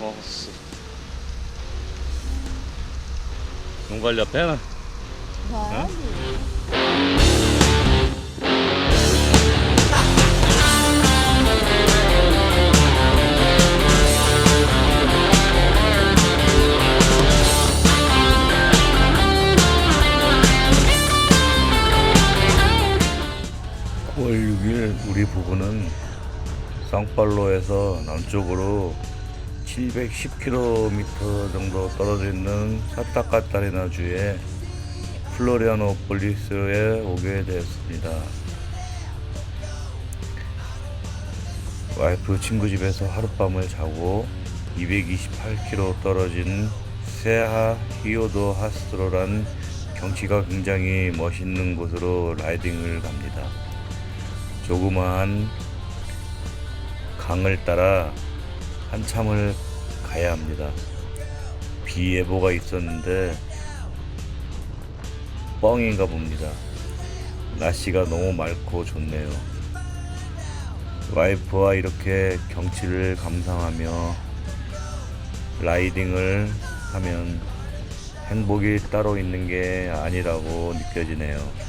왔어. 농관리 앞에는 봐야지. 월 6일 우리 부부는 상팔로에서 남쪽으로 710km 정도 떨어져 있는 산타카타리나 주의 플로리아노폴리스에 오게 되었습니다. 와이프 친구 집에서 하룻밤을 자고 228km 떨어진 세하 히오도 하스트로란 경치가 굉장히 멋있는 곳으로 라이딩을 갑니다. 조그마한 강을 따라 한참을 가야 합니다. 비 예보가 있었는데 뻥인가 봅니다. 날씨가 너무 맑고 좋네요. 와이프와 이렇게 경치를 감상하며 라이딩을 하면 행복이 따로 있는 게 아니라고 느껴지네요.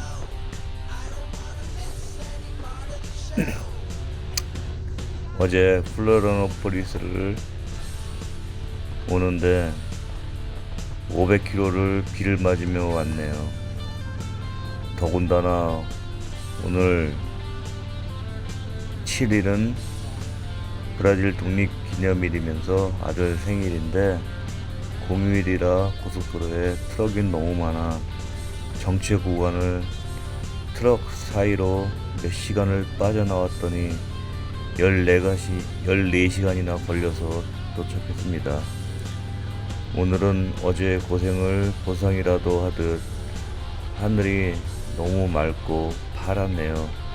어제 플로리아노폴리스를 오는데 500km를 비를 맞으며 왔네요. 더군다나 오늘 7일은 브라질 독립기념일이면서 아들 생일인데 공휴일이라 고속도로에 트럭이 너무 많아 정체 구간을 트럭 사이로 몇 시간을 빠져나왔더니 14시간이나 걸려서 도착했습니다. 오늘은 어제 고생을 보상이라도 하듯 하늘이 너무 맑고 파랗네요.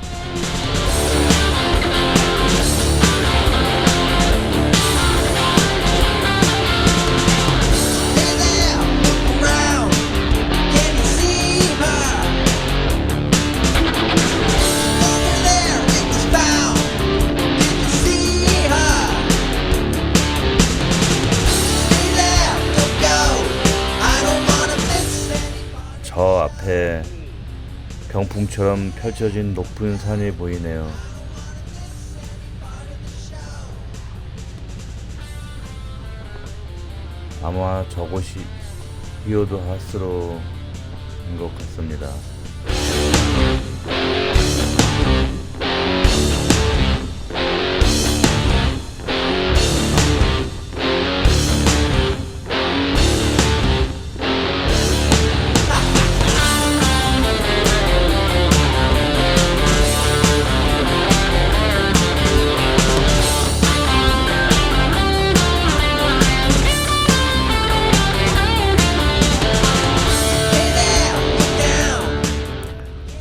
저 앞에 병풍처럼 펼쳐진 높은 산이 보이네요. 아마 저곳이 히오도 하스로인 것 같습니다.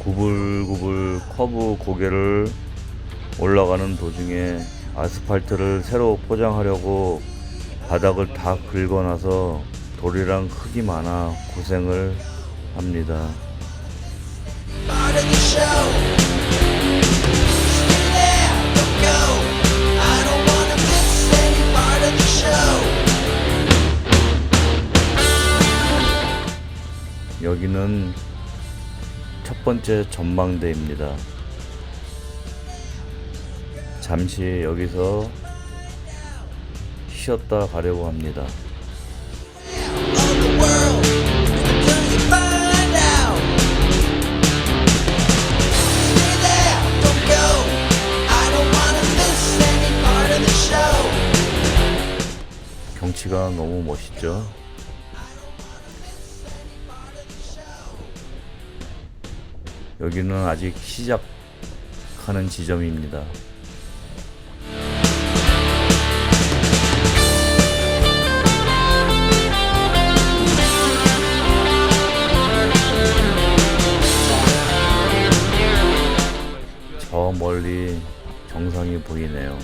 구불구불 커브 고개를 올라가는 도중에 아스팔트를 새로 포장하려고 바닥을 다 긁어놔서 돌이랑 흙이 많아 고생을 합니다. 여기는 첫 번째 전망대입니다. 잠시 여기서 쉬었다 가려고 합니다. 경치가 너무 멋있죠? 여기는 아직 시작하는 지점입니다. 저 멀리 정상이 보이네요.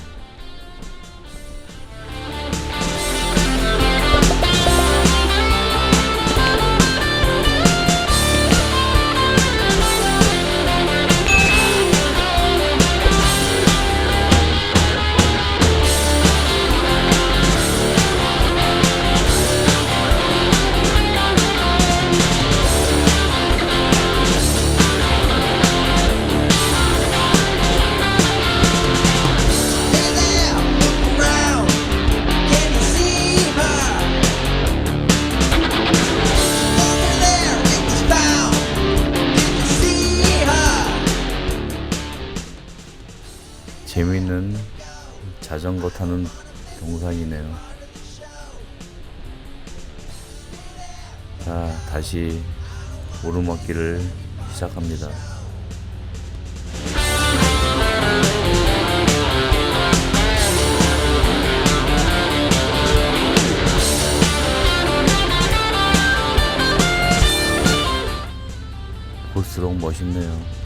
자전거 타는 동상이네요. 자, 다시 오르막길을 시작합니다. 볼수록 멋있네요.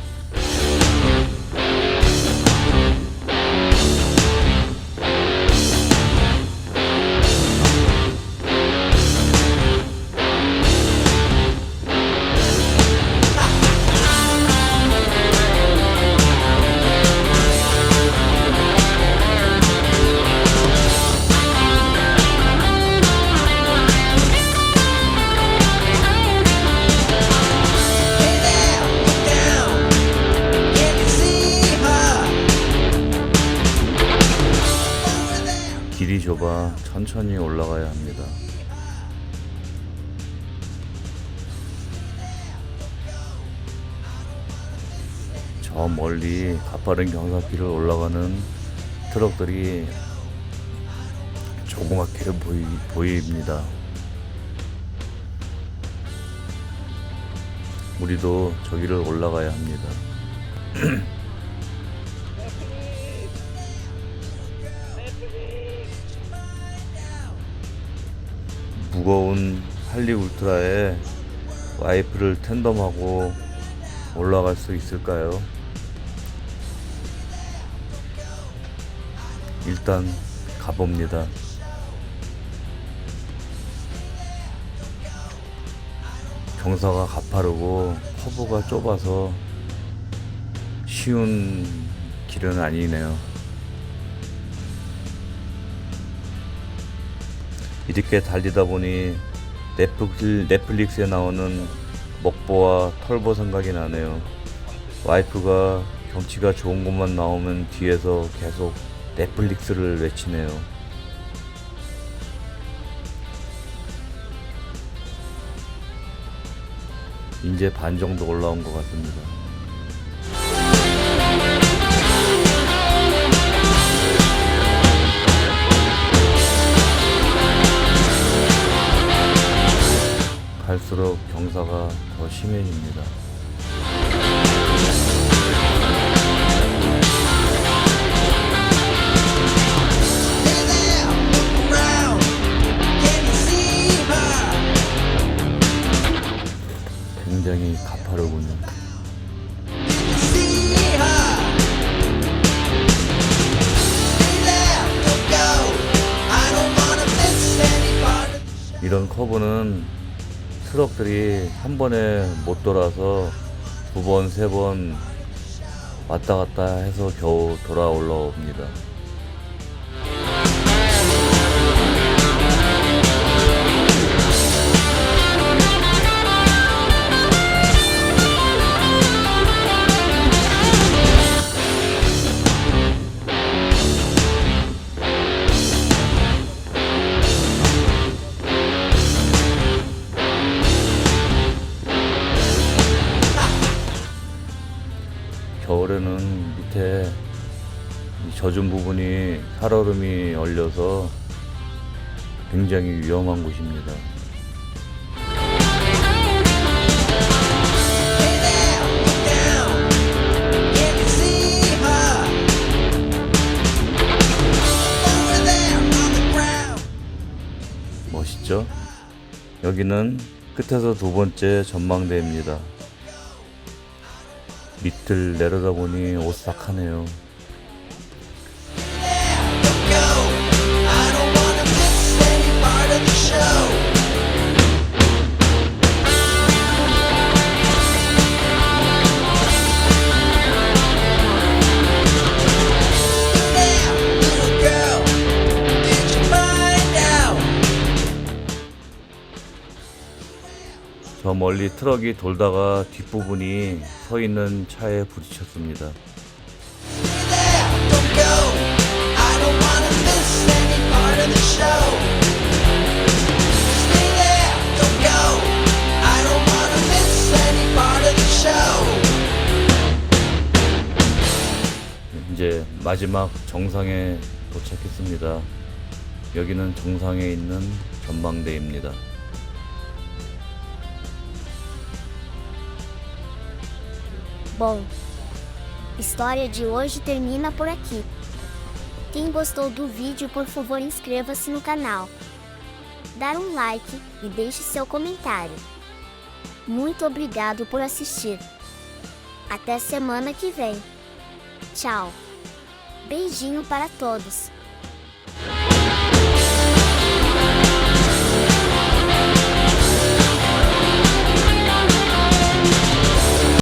길이 좁아 천천히 올라가야 합니다. 저 멀리 가파른 경사길을 올라가는 트럭들이 조그맣게 보입니다. 우리도 저기를 올라가야 합니다. 무거운 할리 울트라에 와이프를 텐덤하고 올라갈 수 있을까요? 일단 가봅니다. 경사가 가파르고 커브가 좁아서 쉬운 길은 아니네요. 이렇게 달리다 보니 넷플릭스에 나오는 먹보와 털보 생각이 나네요. 와이프가 경치가 좋은 곳만 나오면 뒤에서 계속 넷플릭스를 외치네요. 이제 반 정도 올라온 것 같습니다. 갈수록 경사가 더 심해집니다. 굉장히 가파르군요. 이런 커브는 트럭들이 한 번에 못 돌아서 두 번, 세 번 왔다 갔다 해서 겨우 돌아 올라옵니다. 겨울에는 밑에 젖은 부분이 살얼음이 얼려서 굉장히 위험한 곳입니다. 멋있죠? 여기는 끝에서 두 번째 전망대입니다. 밑을 내려다보니 오싹하네요. 저 멀리 트럭이 돌다가 뒷부분이 서 있는 차에 부딪혔습니다. 이제 마지막 정상에 도착했습니다. 여기는 정상에 있는 전망대입니다. Bom, história de hoje termina por aqui. Quem gostou do vídeo, por favor, inscreva-se no canal, dar um like e deixe seu comentário. Muito obrigado por assistir. Até semana que vem. Tchau. Beijinho para todos.